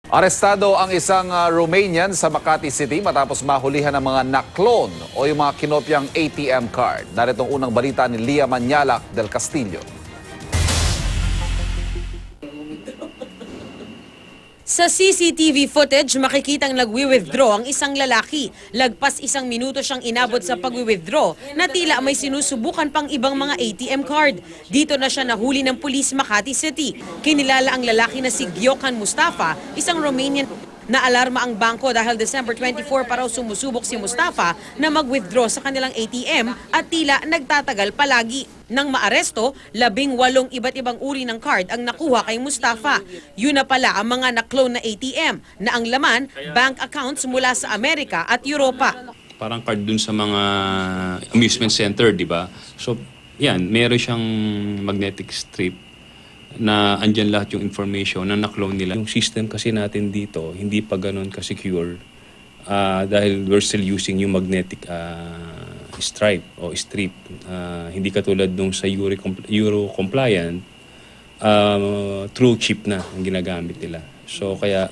Arestado ang isang Romanian sa Makati City matapos mahulihan ng mga na-clone o yung mga kinopyang ATM card. Narito ang unang balita ni Lia Manyalac del Castillo. Sa CCTV footage, makikitang nagwi-withdraw ang isang lalaki. Lagpas 1 minuto siyang inabot sa pagwi-withdraw na tila may sinusubukan pang ibang mga ATM card. Dito na siya nahuli ng pulis Makati City. Kinilala ang lalaki na si Gyokan Mustafa, isang Romanian. Naalarma ang bangko dahil December 24 pa raw sumusubok si Mustafa na mag-withdraw sa kanilang ATM at tila nagtatagal palagi. Nang maaresto, 18 iba't ibang uri ng card ang nakuha kay Mustafa. Yun na pala ang mga na-clone na ATM na ang laman, bank accounts mula sa Amerika at Europa. Parang card dun sa mga amusement center, di ba? So, yan, meron siyang magnetic strip na andyan lahat yung information na na-clone nila. Yung system kasi natin dito, hindi pa ganun ka-secure dahil we're still using yung magnetic stripe o strip. Hindi katulad nung sa Euro compliant, true chip na ang ginagamit nila. So kaya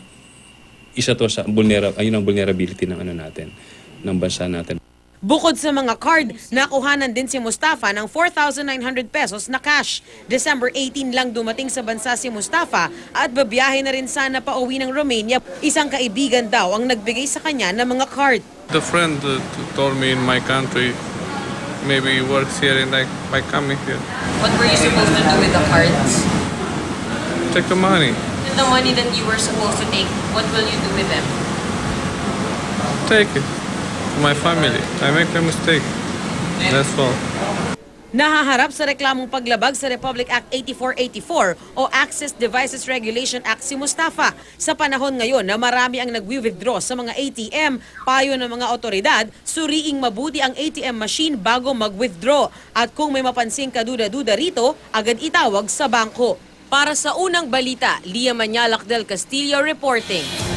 isa to sa ayun ang vulnerability ng natin, ng bansa natin. Bukod sa mga card, nakuhanan din si Mustafa ng 4,900 pesos na cash. December 18 lang dumating sa bansa si Mustafa at babiyahe na rin sana pauwi ng Romania. Isang kaibigan daw ang nagbigay sa kanya ng mga card. The friend told me in my country, maybe he works here and I come here. What were you supposed to do with the cards? Take the money. The money that you were supposed to take, what will you do with them? Take it. My family. I make a mistake. That's all. Nahaharap sa reklamong paglabag sa Republic Act 8484 o Access Devices Regulation Act si Mustafa. Sa panahon ngayon na marami ang nagwi-withdraw sa mga ATM, payo ng mga otoridad, suriing mabuti ang ATM machine bago mag-withdraw. At kung may mapansing kaduda-duda rito, agad itawag sa bangko. Para sa unang balita, Lia Manyalac del Castillo reporting.